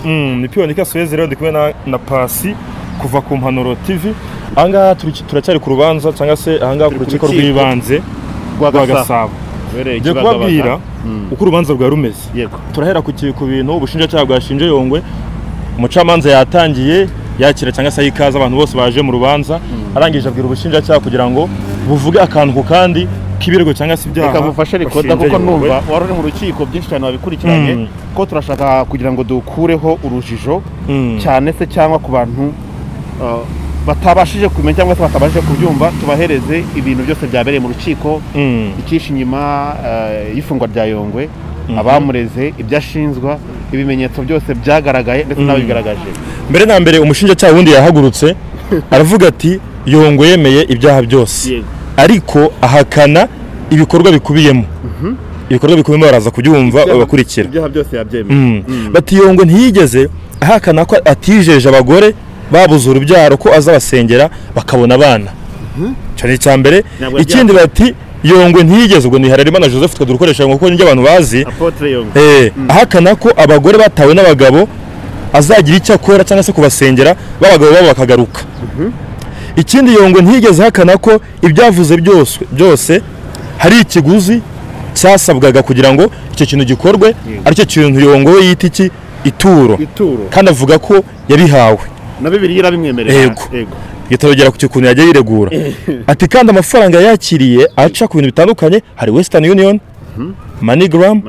Ni Piyonika Suez rero ndi kumwe na Pasi kuva ku Mpanuro TV. Ahangaha turacyari ku rubanza cyangwa se ahangaha ku rukiko rw'ibanze rwa Gasabo. Ngiye kubabwira uko urubanza rwa rumeze. Turahera ku bintu ubushinjacyaha bwashinje Yongwe. Umucamanza yatangiye yakira cyangwa se yikaza abantu bose baje mu rubanza, arangije abwira ubushinjacyaha kugira ngo buvuge akantu ku kandi k'ibirego cyangwa se ibyaha. Reka mufashe rikoda kuko numva warore mu rukiko byinshi cyane babikurikiranye ko turashaka kugira ngo dukureho urujijo cyane se cyangwa ku bantu batabashije kumenya cyangwa se batabashije kubyumva, tubahereze ibintu byose byabereye mu rukiko, ikishi inyuma y'ifungwa rya Yongwe, abamureze, ibyashinzwa, ibimenyetso byose byagaragaye ndetse n'abigaragaje. Mbere na mbere umushinjacyaha wundi yahagurutse aravuga ati Yongwe yemeye ibyaha byose, ariko ahakana ibikorwa bikubiyemo. Ibikorwa bikubiyemo baraza kubyumva bakurikira. Ibyaha byose yabyemeye. Bati Yongwe ntiyigeze ahakana ko atijeje abagore babuze urubyaro ko azabasengera bakabona abana. Cyane cyambere. Ikindi bati Yongwe ntiyigeze, ubwo ni Harerimana Joseph twadukoresha ngo kuko njye abantu bazi ahakana ko abagore batawe n'abagabo azagira icyo akora cyangwa se kubasengera babagabo babo bakagaruka. Ikindi Yongwe ntiyigeze ahakana ko ibyavuze byose hari ikiguzi cyasabwaga kugira ngo icyo kintu gikorwe, aricyo kintu Yongwe we yita iki ituro, kandi avuga ko yabihawe na Bibiliya irabimwemerera. Yego yitorogera ku kintu yagiye yiregura. Ati kandi amafaranga yakiriye aca ku bintu bitandukanye, hari Western Union, MoneyGram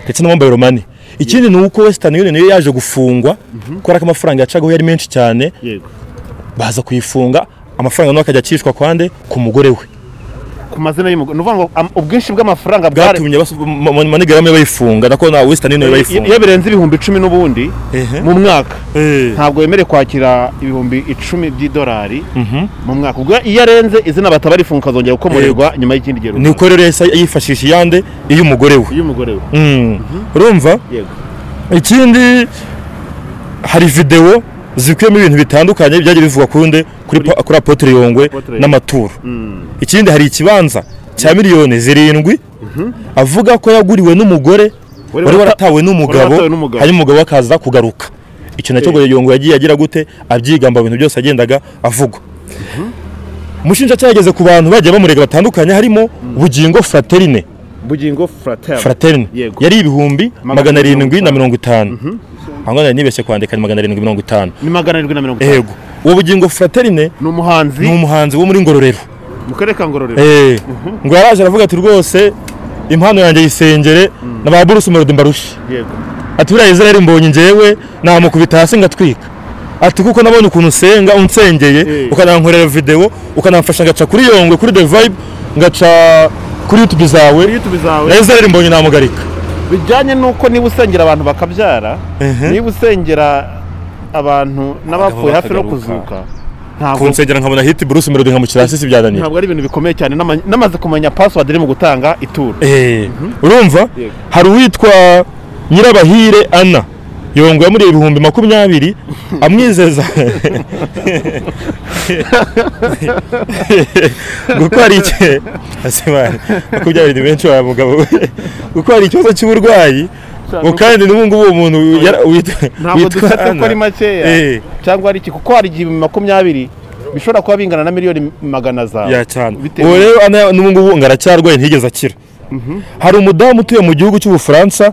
ndetse na Mobile Money. Ikindi ni uko Western Union yo yaje gufungwa kubera ko amafaranga yacagaho yari menshi cyane, baza kuyifunga, amafaranga no akajya acishwa kwande ku mugore we ku mazina y'umugore. Nuvuga ngo ubwinshi bw'amafaranga bwatumye MoneyGram bayifunga, nako na Western Union bayifunga. Iyo birenze ibihumbi 10 n'ubundi mu mwaka ntabwo yemere kwakira ibihumbi 10 by'idolari mu mwaka. Ubwo iyo arenze izina batabarifunga kazongera gukomorerwa nyuma y'ikindi gihe. Niko rero yifashisha yande iyo umugore we. Urumva? Ikindi hari video zikuyemo ibintu bitandukanye byagiye bivugwa kuri Apotre Yongwe n'amaturo. Ikindi hari ikibanza cya miliyoni 7 avuga ko yaguriwe n'umugore wari waratawe n'umugabo, hanyuma umugabo akaza kugaruka. Icyo nacyo Yongwe yagiye agira gute abyigamba ibintu byose agendaga avugwa. Umushinjacyaha yageze ku bantu bagiye bamurega batandukanye, harimo Bugingo Fraterne. Yari ibihumbi 750. Angana nibeshye kwandika 750. Ni 750. Yego. Uwo Bugingo Fraterne ni umuhanzi wo muri Ngororero. Mukareka Ngororero. Ngo yaraje aravuga ati rwose impano yanjye yisengere na ba Bruce Melody Mbarushi. Yego. Ati uriya Israel mbonye njyewe namukubita hasi ngatwika. Ati kuko nabonye ukuntu usenga unsengeye ukanankorera video ukanamfasha ngaca kuri Yongwe kuri The Vibe ngaca kuri YouTube zawe. Na Israel mbonye namugarika. Bijyanye nuko niba usengera abantu bakabyara, niba usengera abantu n'abapfuye hafi no kuzuka, ntabwo kunsengera nkabona hit Bruce Melody nkamukira hasi sibyananiye. Ntabwo ari ibintu bikomeye cyane, namaze kumenya password iri mu gutanga ituro. Urumva? Hari uwitwa Nyirabahire Anna Yongwe yamuri ibihumbi 20 amwizeza gukora iki asibana kubyara ibintu benshi wa mugabo gukora ikibazo cy'uburwayi kandi n'ubungu uwo muntu witwa ko ari makeya cyangwa ari iki, kuko hari 20 bishobora kuba bingana na miliyoni 100 ya cyane. Uwo rero n'ubungu ngaracyarwaye ntigeze akira. Hari umudamu utuye mu gihugu cy'Ubufaransa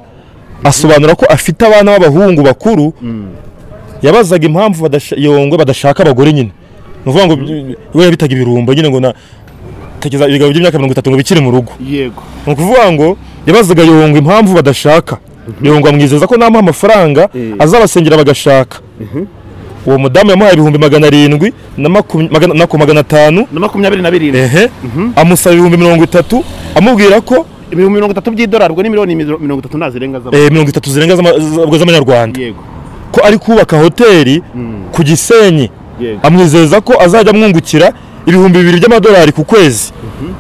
asobanura ko afite abana b'abahungu bakuru, yabazaga impamvu Yongwe badashaka abagore nyine. Nuvuga ngo we yabitaga ibirumbo nyine ngo tegeza ibigabo by'imyaka 30 ngo bikire mu rugo. Yego. Nukuvuga ngo yabazaga Yongwe impamvu badashaka. Yongwe amwizeza ko nta amafaranga azabasengera bagashaka. Uwo mudamu yamuhaye ibihumbi 700 na 522. Amusaba ibihumbi 30 amubwira ko ibihumbi 30 by'idolari ubwo ni miliyoni 30 nazirenga 30 zirenga z'amanyarwanda. Yego. Ko ari kubaka hoteli ku Gisenyi. Amwizeza ko azajya amwungukira ibihumbi 2 by'amadolari ku kwezi.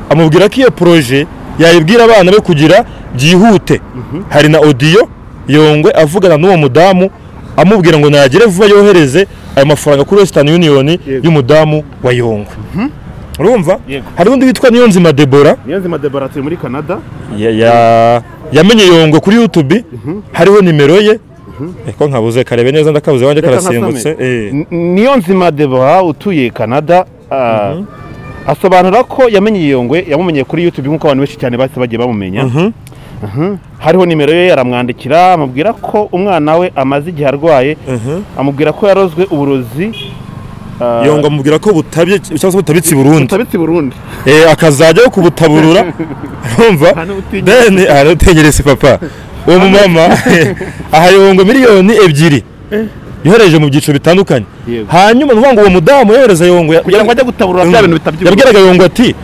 Amubwira ko iyo projet yayibwira abana be kugira byihute. Hari na audio Yongwe avugana n'uwo mudamu amubwira ngo nagire vuba yohereze ayo mafaranga kuri Western Union y'umudamu wa Yongwe. Urumva? Hari undi witwa Niyonzima Deborah turi muri Canada. Yamenye Yongwe kuri YouTube, hariho nimero ye ko nkabuze karebe neza ndakabuze wanjye karasimbutse niyo nzima Deborah utuye Canada asobanura ko yamenye Yongwe yamumenye kuri YouTube nk'uko abantu benshi cyane base bagiye bamumenya hariho nimero ye yaramwandikira amubwira ko umwana we amaze igihe arwaye amubwira ko yarozwe uburozi Yongwe amubwira ko butabye cyangwa se butabitse Burundi akazajya kubutaburura urumva then arategereza papa uwo mumama aha Yongwe miliyoni 2 yohereje mu byiciro bitandukanye hanyuma nuvuga ngo uwo mudamu yohereza Yongwe kugira ngo ajye gutaburura bya bintu bitabye yabwiraga Yongwe ati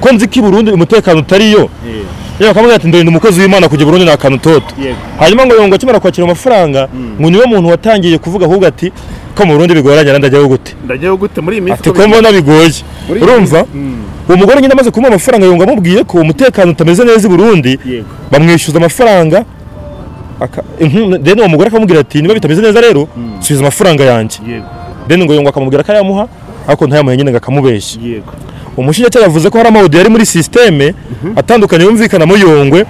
ko nzi ki Burundi umutekano utariyo yewe kamwe ati ndende umukozi w'Imana kujya Burundi na kantu toto hanyuma ngo Yongwe akimara kwakira amafaranga ngo niwe muntu watangiye kuvuga ahubwo ati ko mu Burundi bigoranye ndajyaho gute muri iyi minsi ati ko mbona bigoye urumva uwo mugore nyine amaze kumuha amafaranga Yongwe amubwiye ko umutekano utameze neza i Burundi bamwishyuza amafaranga then uwo mugore akamubwira ati niba bitameze neza rero subiza amafaranga yanjye then ngo Yongwe akamubwira ko ayamuha ariko ntayamuhe nyine ngakamubeshya umushinjacyaha yavuze ko hari amaudio yari muri systeme atandukanye yumvikanamo Yongwe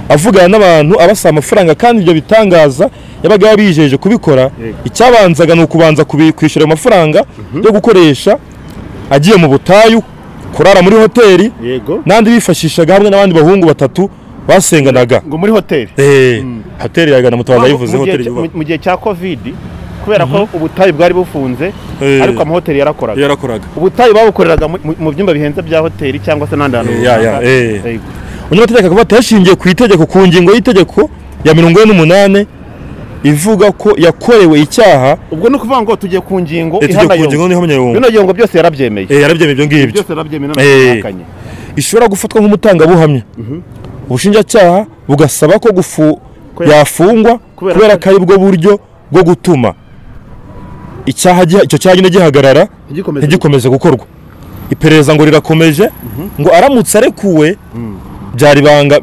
avugana n'abantu abasaba amafaranga kandi ibyo bitangaza yabaga yabijeje kubikora icyabanzaga ni ukubanza kwishyura amafaranga yo gukoresha agiye mu butayu kurara muri hoteli n'andi bifashishaga hamwe n'abandi bahungu batatu basenganaga ngo muri hoteli hoteli yagana mutabaza yivuze hoteli mu gihe cya covid kubera ko ubutayu bwari bufunze ariko amahoteli yarakoraga ubutayu babukoreraga mu byumba bihenze bya hoteli cyangwa se n'andi hantu umunyamategeko akavuga ati yashingiye ku itegeko ku ngingo y'itegeko ya 48 ivuga ko yakorewe icyaha ubwo no kuvuga ngo tugiye ku ngingo ihana Yongwe bino Yongwe byose yarabyemeye ibyo ngibyo byose yarabyemeye n'amakanye ishobora gufatwa nk'umutangabuhamya ubushinjacyaha bugasaba ko yafungwa kubera ko ari bwo buryo bwo gutuma icyo cyaha nyine gihagarara ntigikomeze gukorwa iperereza ngo rirakomeje ngo aramutse arekuwe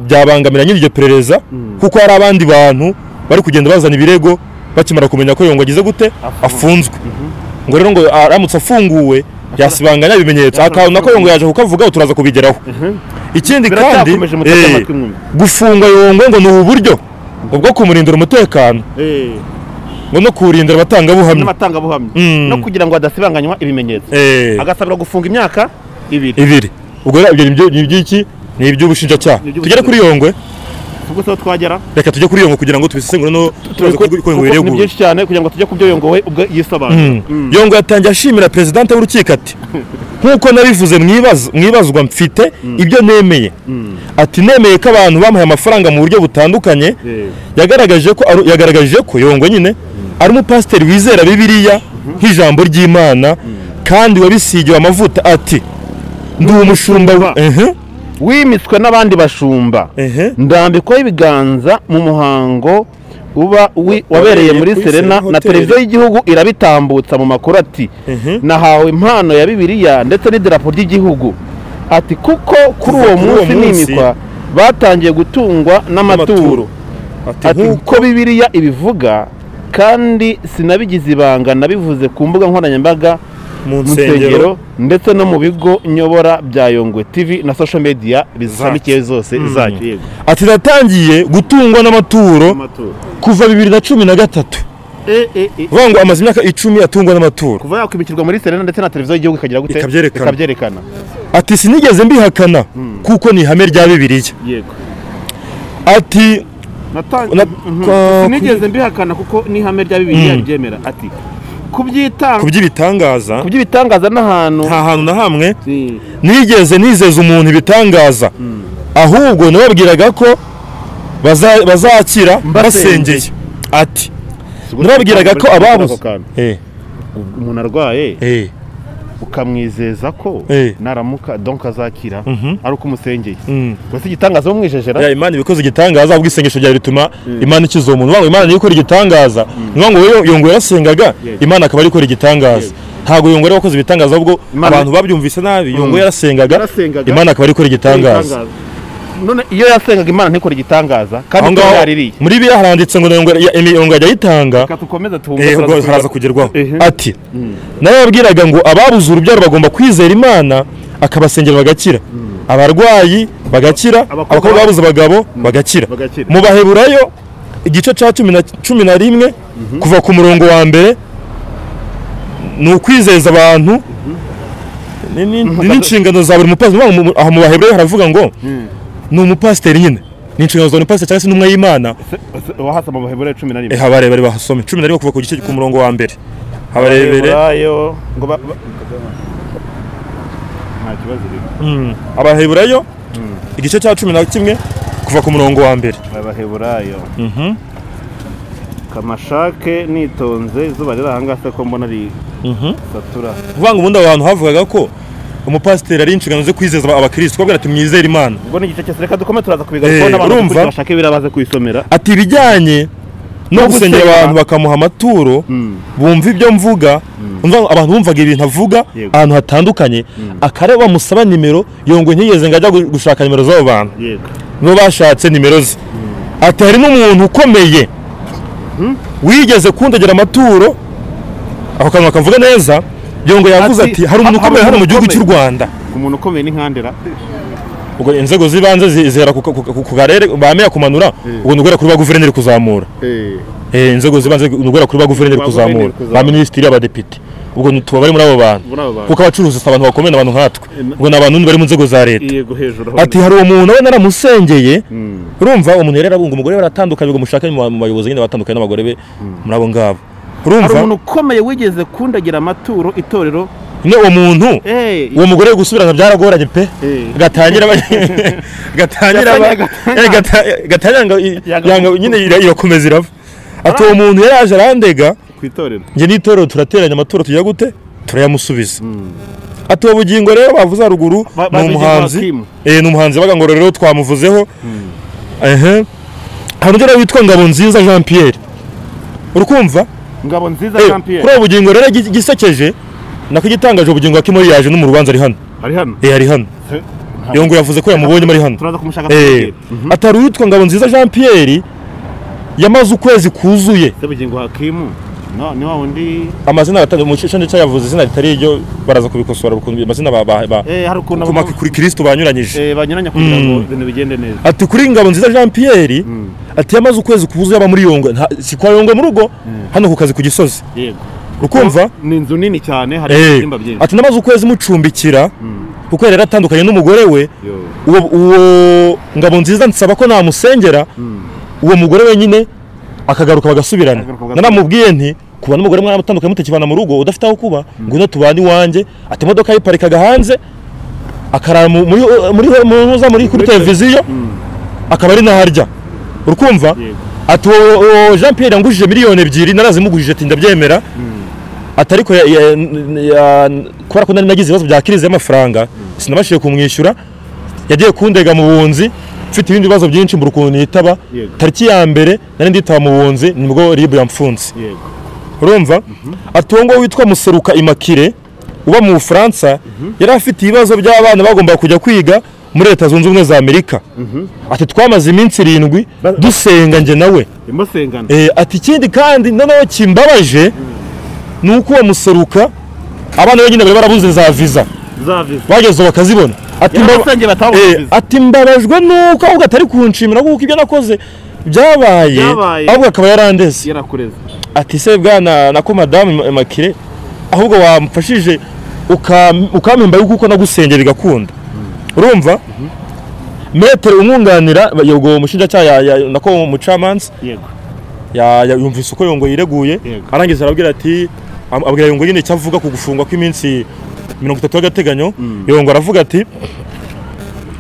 byabangamira nyine iryo perereza kuko hari abandi bantu bari kugenda bazana ibirego bakimara kumenya ko Yongwe agize gute afunzwe ngo rero ngo aramutse afunguwe yasibanganya ibimenyetso akabona ko Yongwe yaje kukavuga turaza kubigeraho ikindi kandi gufunga Yongwe ngo ni uburyo bwo kumurindira umutekano ngo no kurindira abatangabuhamya no kugira ngo adasibanganywa ibimenyetso agasabira gufunga imyaka 2 ubwo ibyo ni iby'iki ni iby'ubushinjacyaha tugere kuri Yongwe ubwo so twagera reka tujye kuri Yongwe kugira ngo tubisesengure no tubaze ko Yongwe ni byinshi cyane kugira ngo tujye kubyo Yongwe we ubwo yisobanura Yongwe yatangiye ashimira president w'urukiko ati nkuko nabivuze mwibazwa mfite ibyo nemeye ati nemeye ko abantu bamuhaye amafaranga mu buryo butandukanye yagaragaje ko Yongwe nyine ari umupasiteri wizera Bibiliya nk'ijambo ry'Imana kandi wabisigiwe amavuta ati ndi umushumba wimitswe n'abandi bashumba ndambikwaho ibiganza mu muhango uba wabereye muri Serena na televiziyo y'igihugu irabitambutsa mu makuru ati nahawe impano ya Bibiliya ndetse n'idarapo ry'igihugu ati kuko kuri uwo munsi nimikwa batangiye gutungwa n'amaturo ati uko Bibiliya ibivuga kandi sinabigize ibanga nabivuze ku mbuga nkoranyambaga mu nsengero ndetse no mu bigo nyobora bya Yongwe TV na social media bizishamikiye zose zacyo ati natangiye gutungwa n'amaturo kuva 2013 vango amaze imyaka 10 atungwa n'amaturo kuva yakwimikirwa muri Serena ndetse na televiziyo y'igihugu ikagira gute ikabyerekana ati sinigeze mbihakana kuko ni ihame rya Bibiliya ati sinigeze mbihakana kuko ni ihame rya Bibiliya ryemera ati kubyibitangaza n'ahantu nta hantu na hamwe nigeze nizeza umuntu ibitangaza ahubwo nababwiraga ko bazakira basengeye ati nababwiraga ko ababuze umuntu arwaye ukamwizeza ko naramuka donc azakira ari uko umusengeye gusa igitangaza wo mwijejera Imana ibikoze igitangaza ahubwo isengesho rya bituma Imana ikiza umuntu wangu Imana niyo ikora igitangaza ngo Yongwe yarasengaga Imana akaba ari ikora igitangaza ntago Yongwe ari wakoze ibitangaza ahubwo abantu babyumvise nabi Yongwe yarasengaga Imana akaba ari ikora igitangaza none iyo yasengaga Imana ntikora igitangaza kandi yaririye muri biya haranditse ngo Yongwe ajya yitanga haraza kugerwaho ati nayo yabwiraga ngo ababuze urubyaro bagomba kwizera Imana akabasengera bagakira abarwayi bagakira abakobwa babuze abagabo bagakira mu Baheburayo igice cya 11 kuva ku murongo wa mbere ni ukwizeza abantu n'inshingano za buri mupasiteri. Aha mu Baheburayo haravuga ngo ni umupasiteri nyine, ni inshingano za buri mupasiteri cyangwa se intumwa y'Imana. wahasoma mu Baheburayo 11 habarebere bahasome 11 kuva ku gice ku murongo wa mbere. Habarebere ngo nta kibazo rero. Abaheburayo igice cya 11 kuva ku murongo wa mbere. Abaheburayo kamashake nitonze izuba riri ahangaha se ko mbona ari satura. Vanga ubundi abantu havugaga ko umupasiteri ari inshingano zo kwizeza abakristo kubwira ati mwizere Imana. Ubwo ni igice cyose reka dukome turaza kubigaruka n'abantu bashake birabaze kwisomera. Ati ibijyanye no gusengera abantu bakamuha amaturo bumva ibyo mvuga, abantu bumvaga ibintu avuga ahantu hatandukanye, akareba musaba nimero yongwe ntiyeze ngajya gushaka nimero z'abo bantu. Nibo bashatse nimero ze. Ati hari n'umuntu ukomeye wigeze kundegera amaturo, ako kanwa kavuga neza, yongwe yavuze ati hari umuntu ukomeye hano mu gihugu cy'u Rwanda. Umuntu ukomeye ni nkandera. Ubwo inzego zibanze zihera ku garere bamenya kumanura, ubwo nugera kuri ba guverineri kuzamura. Inzego zibanze nugera kuri ba guverineri kuzamura, ba minisitiri, abadepite. Ubwo tuba bari muri abo bantu, kuko abacuruzi abantu bakomeye n'abantu nkatwe, ubwo n'abantu bari mu nzego za leta. Ati hari umuntu we naramusengeye, urumva umuntu rero abunga umugore baratandukanye, ubwo mushaka mu bayobozi nyine batandukanye n'abagore be muri abo ngabo. Urumva hari umuntu ukomeye wigeze kundagira amaturo itorero. Uwo muntu uwo mugore gusubirana byaragoranye pe, gatangira yanga nyine irakomeza irava. Ati uwo muntu yaraje arandega kwitorero, nge n'itorero turateranya amaturo tujya gute turayamusubiza. Ati uwo bugingo rero bavuze haruguru ni umuhanzi, ni umuhanzi baga ngo rero twamuvuzeho. Hari undi witwa Ngabonziza Jean Pierre, urukumva Ngabonziza Jean Pierre. Kuri uwo bugingo rero gisekeje nako gitangaje, ubugingo akimori yaje no mu rubanza ari hano. Ari hano yongo yavuze ko yamubonye muri hano. Turaza kumushaka. Atari witwa Ngabonziza Jean Pierre yamaze ukwezi kuzuye. Se bugingo hakimu ni wa wundi amazina atatu mu cyiciro cyo yavuze izina ritari iryo, baraza kubikosora ukuntu amazina hari ukuntu kuma kuri Kristo banyuranyije. Banyuranya kugira ngo ibintu bigende neza. Ati kuri Ngabonziza Jean Pierre ati yamaze ukwezi kuzuye aba muri Yongwe, si kwa Yongwe mu rugo hano ku kazi ku Gisozi. Yego ukumva ni inzu nini cyane, hari ibyumba byinshi. Ati namaze ukwezi mucumbikira kuko yari atandukanye n'umugore we. Uwo Ngabonziza nsaba ko namusengera, uwo mugore wenyine akagaruka bagasubirana. Naramubwiye nti kuba n'umugore mwana mutandukanye mutakibana mu rugo udafite aho kuba, ngwino tubane iwanjye. Ati imodoka yiparikaga hanze, akarara muri kuri televiziyo, akaba ari naharya. Urukumva? Ati uwo Jean Pierre ngujije miliyoni 2 narazimugujije ati ndabyemera. Atari ko kubera ko nari nagize ibibazo bya kirize y'amafaranga sinabashije kumwishyura, yagiye kundega mu bunzi mfite ibindi bibazo byinshi mu rukundo nitaba. Tariki ya mbere nari nditaba mu bunzi nibwo ribu yamfunze. Urumva? Ati uwo ngo witwa Museruka Imakire uba mu Bufaransa yari afite ibibazo by'abana bagomba kujya kwiga muri Leta Zunze Ubumwe za Amerika. Ati twamaze iminsi 7 dusenga nge nawe. Ati ikindi kandi noneho kimbabaje nuko uwo Museruka abana wenyine bari barabuze za visa bageze bakazibona. Ati mbabajwe nuko ahubwo atari kunshimira kuko ibyo nakoze byabaye ahubwo akaba yarandeze. Ati se bwana nako madame Makire ahubwo wamfashije ukampemba yuko nagusengera bigakunda. Urumva? Metere umwunganira yogo umushinjacyaha nako umucamanza yumvise uko Yongo yireguye, arangiza arabwira ati abwira Yongo nyine cyavuga ku gufungwa kw'iminsi 30 y'agateganyo. Yongo aravuga ati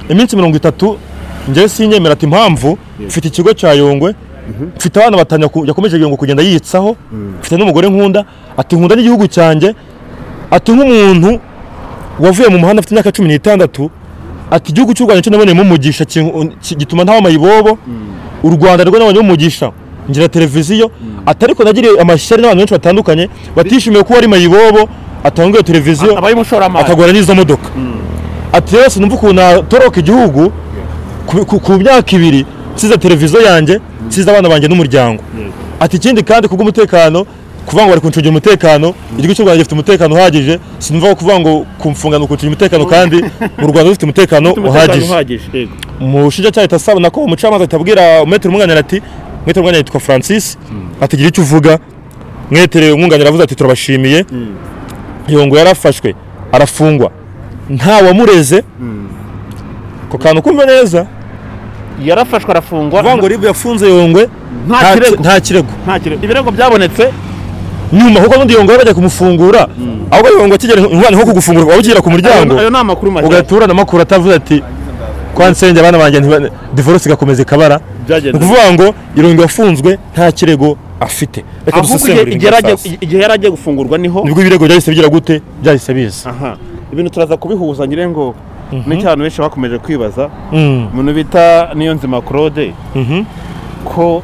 iminsi 30 nje sinyemera. Ati impamvu mfite ikigo cya Yongwe, mfite abana batanya yakomeje Yongo kugenda yitsaho, mfite n'umugore nkunda. Ati nkunda n'igihugu cyanjye. Ati nk'umuntu wavuye mu muhanda afite imyaka 16. Ati igihugu cy'u Rwanda cyo naboneye mu mugisha gituma ntaho mayibobo. U Rwanda rwo nabonye mu mugisha ngira televiziyo. Atari ko nagiriye amashyari n'abantu benshi batandukanye batishimiye ko ari mayibobo atangiye televiziyo akagora n'izo modoka. Ati yose numva ukuntu atoroka igihugu ku myaka 2 nsize televiziyo yanjye, nsize abana banjye n'umuryango. Ati ikindi kandi kubwo umutekano kuvuga ngo bari kuncungira umutekano, igihugu cy'u Rwanda gifite umutekano uhagije. Sinumva kuvuga ngo kumfunga no kuncungira umutekano kandi mu Rwanda dufite umutekano uhagije. Umushinjacyaha itasaba nako umucamanza atabwira Metere umwanira ati mwete umwanya yitwa Francis atigira icyo uvuga mwetere umwunganira avuze ati turabashimiye Yongwe yarafashwe arafungwa nta wamureze ko kantu kumva neza yarafashwe arafungwa vango ribu yafunze Yongwe nta kirego ibirego byabonetse nyuma kuko n'undi Yongwe bajya kumufungura ahubwo Yongwe kigera inkwano nko kugufungura wabugira ku muryango ayo namakuru make ugatura namakuru atavuze ati kwansenge abana banjye divorce gakomeza ikabara kuvuga ngo Yongwe yafunzwe nta kirego afite reka dusesengure igihe yaragiye gufungurwa niho nibwo ibirego byahise bigira gute byahise biza ibintu turaza kubihuza ngire ngo n'icyantu benshi bakomeje kwibaza umuntu bita Niyonzima Claude ko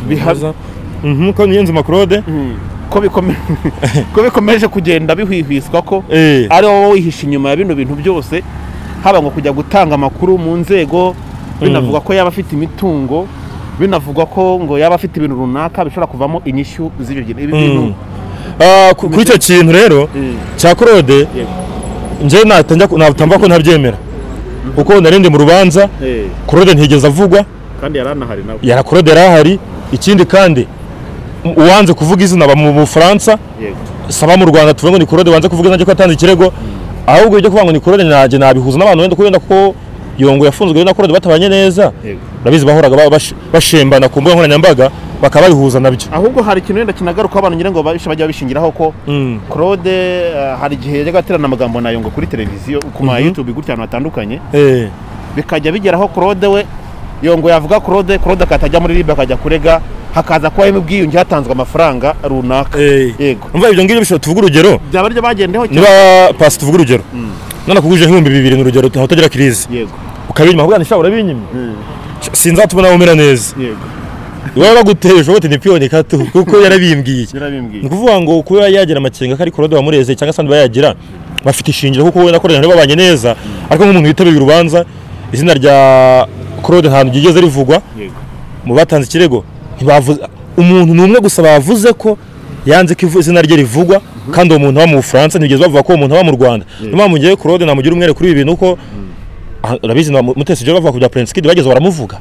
bihaza ko Niyonzima Claude ko bikomeje kugenda bihwihwiswa ko ari wowe wihisha inyuma ya bino bintu byose haba ngo kujya gutanga amakuru mu nzego binavuga ko yaba afite imitungo binavugwa ko ngo yaba afite ibintu runaka bishobora kuvamo inyishyu z'ibyo bintu kuri icyo kintu rero cya Claude nje natamba ko ntabyemera kuko narinde mu rubanza Claude ntigeze avugwa kandi yaranahari nawe yara Claude yarahari ikindi kandi uwanze kuvuga izina ba mu Bufaransa saba mu Rwanda tuvuga ngo ni Claude wanze kuvuga izina ko atanze ikirego ahubwo ibyo kuvuga ngo ni Claude naje nabihuza n'abantu wenda kubenda ko Yongwe yafunzwe na Claude batabanye neza urabizi bahoraga bashembana ku mbuga nkoranyambaga bakaba bihuza nabyo ahubwo hari ikintu wenda kinagaruka abantu ngira ngo bajya bishingiraho ko Claude hari igihe yajyaga aterana amagambo na Yongwe kuri televiziyo ku ma YouTube gutya ahantu hatandukanye bikajya bigeraho Claude we Yongwe yavuga Claude akatajya muri Libya akajya kurega hakaza kuba imubwiyunge hatanzwe amafaranga runaka yego umva ibyo ngibyo bishobora tuvuga urugero byaba aribyo bagendeho niba pasi tuvuga urugero nana kuguje nk'ibihumbi 2000 n'urugero utagira crise yego ukabinyima ahubwo nishobora urabinyimye sinzatubona umera neza yego wowe baguteje wote ni piyoni katu kuko yarabimbwiye ni kuvuga ngo kuba yagira amakenga kari Claude wamureze cyangwa sandi bayagira bafite ishingiro kuko we nakorana babanye neza ariko nk'umuntu witabye urubanza izina rya Claude ntabwo gigeze rivugwa mu batanze ikirego ntibavuze umuntu numwe gusa bavuze ko yanze ko izina rye rivugwa kandi uwo muntu wa mu Bufaransa ntigeze bavuga ko uwo muntu wa mu Rwanda nyuma mu gihe Claude namugira umwere kuri ibi bintu uko urabizi Mutesi Jolly bavuga kujya Prince Kid bageze baramuvuga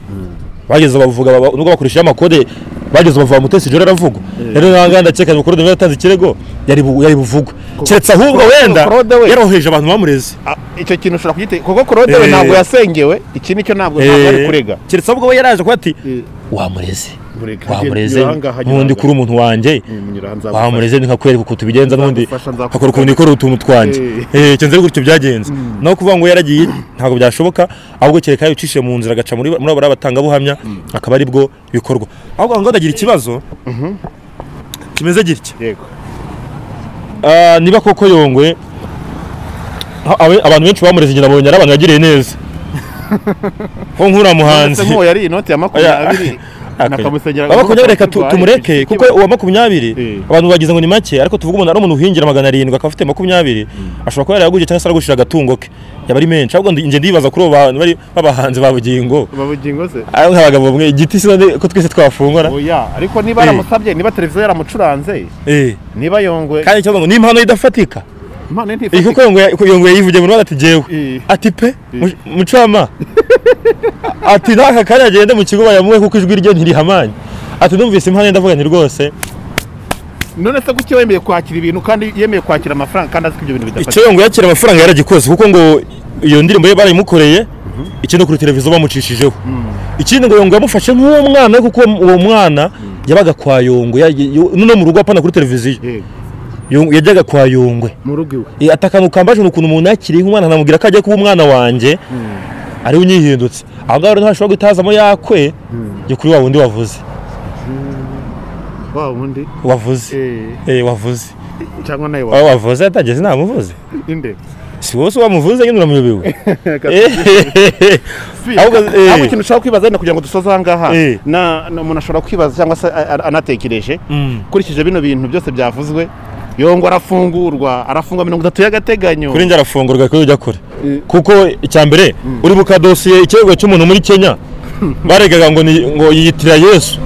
bageze bavuga nubwo bakoresha amakode bageze bavuga Mutesi Jolly aravuga rero nanganda ceka ko Claude yatanze ikirego yari buvugwa cyetse ahubwo wenda yaroheje abantu bamureze icyo kintu ushobora kugite kuko Claude we ntabwo yasengewe iki nicyo ntabwo ari kurega cyetse ahubwo we yaraje ko ati wamureze n'undi kuri umuntu wanjye wamureze nkakwereka uko tubigenza n'undi akora ukuntu ikora utuntu twanjye cyenze gutyo byagenze naho kuvuga ngo yaragiye ntabwo byashoboka ahubwo kereka yucishije mu nzira agaca muri abo batanga buhamya akaba ari bwo bikorwa ahubwo ngo ndagira ikibazo kimeze gitya yego niba koko Yongwe abantu benshi bamureze nyina abonye abantu yagiriye neza ko nkura muhanzi ngo yari inoti ya 20 reka tumureke kuko uwa 20 abantu bagize ngo ni make ariko tuvuga umuntu ari umuntu uhingira 700 akaba afite 20 ashobora kuba yaraguje cyangwa se aragushira agatungo ke yaba ari menshi ahubwo nje ndibaza kuri abantu bari babahanze babugingo se ayo nk'abagabo bamwe igiti ko twese twafungura oya ariko niba aramusabye niba televiziyo yaramucuranze niba Yongwe kandi cyo ngo ni impano idafatika kuko Yongwe yivugiye mu Rwanda ati jewe ati pe mucama ati naka kanya agende mu kigo bayamuwe kuko ijwi rye ntirihamanye ati numvise impano ndavuga ni rwose none se gucyo yemeye kwakira ibintu kandi yemeye kwakira amafaranga kandi aziko ibyo bintu bidafata icyo Yongwe yakira amafaranga yaragikoze kuko ngo iyo ndirimbo ye barayimukoreye ikindi kuri televiziyo bamucishijeho ikindi ngo Yongwe yamufashe nk'uwo mwana kuko uwo mwana yabaga kwa Yongwe no mu rugo apana kuri televiziyo yajyaga kwa Yongwe mu rugo iwe atakanu kambaje ukuntu umuntu yakiriye umwana namubwira ko agiye kuba umwana wanjye ari unyihindutse aho ngaho ntashobora gutazamo yakwe yo kuri wa wundi wavuze wavuze cyangwa nayo wavuze atageze namuvuze inde si wose wamuvuze nyine uramuyobewe ahubwo ikintu ushaka kwibaza wenda kugira ngo dusoze aha ngaha umuntu ashobora kwibaza cyangwa se anatekereje kurikije bino bintu byose byavuzwe Yongwe arafungwa 30 y'agateganyo kuri nje arafungurwa ko ujya kure kuko icyambere uri buka dosiye ikirego cy'umuntu muri Kenya baregaga ngo yitira Yesu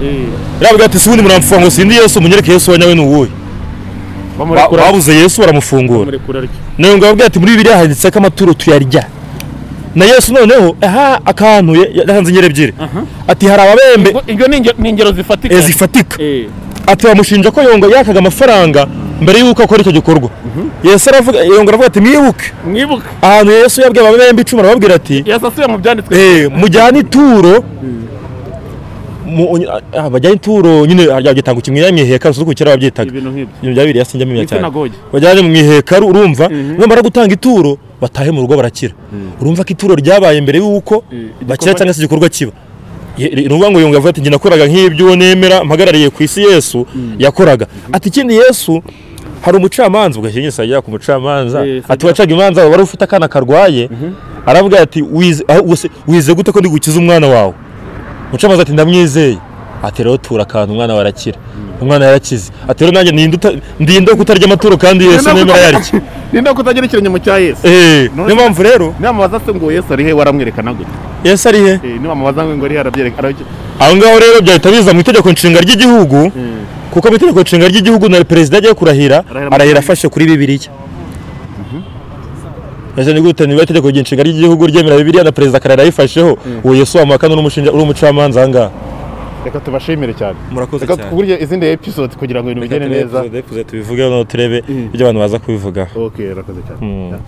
ravuga ati sibundi muramfunga sindi Yesu munyereke Yesu wanyawe n'uwuye babuze Yesu baramufungura Yongwe ababwira ati muri Bibiliya handitse ko amaturo tuyarya na Yesu noneho akantu yahanze ingero ebyiri ati hari ababembe ibyo ni ingero zifatika zifatika ati bamushinja ko yonga yakaga amafaranga mbere y'uko akora icyo gikorwa Yesu aravuga ati mwibuke ahantu Yesu yabwiye ababembe 10 arababwira ati Yesu asubiye mu byanditswe mujyane ituro bajyanye ituro nyine gitanga kimwe y'imiheka zo kukira babyitaga ibintu byabiri yasinjya mu cyane bajyanye mu iheka urumva bamara gutanga ituro batahe mu rugo barakira urumva ko ituro ryabaye mbere y'uko bakira cyangwa se igikorwa kiba urumva ngo yonga avuga ati nakoraga nk'ibyo nemera mpagarariye ku isi Yesu yakoraga ati ikindi Yesu hari umucamanza ugashyira sajya ku mucamanza ati wacaga imanza wari ufite akana karwaye aravuga ati wize gute ko ndi gukiza umwana wawe umucamanza ati ndamwizeye ati rero tura akantu umwana warakira umwana yarakize ati rero nanjye ndinda kutarya amaturo kandi Yesu nemera yarya ninda kutagira ikirenge mu cya Yesu niyo mpamvu rero namabaza se ngo Yesu ari he waramwerekana gute Yesu ari he namabaza ngo ari harabyerekana aho ngaho rero byahita biza mu itegeko nshinga ry'igihugu kuko mu itegeko nshinga ry'igihugu na perezida agiye kurahira arahira afashe kuri Bibiliya ese ni gute niba itegeko ry'inshinga ry'igihugu ryemera Bibiliya na perezida akarara yifasheho uwo Yesu wamakana n'umushinja uri umucamanza ahangaha reka tubashimire cyane murakoze cyane kuburyo izindi episode kugira ngo ibintu bigende neza tubivugeho no turebe ibyo abantu baza kubivugaho okay rakoze cyane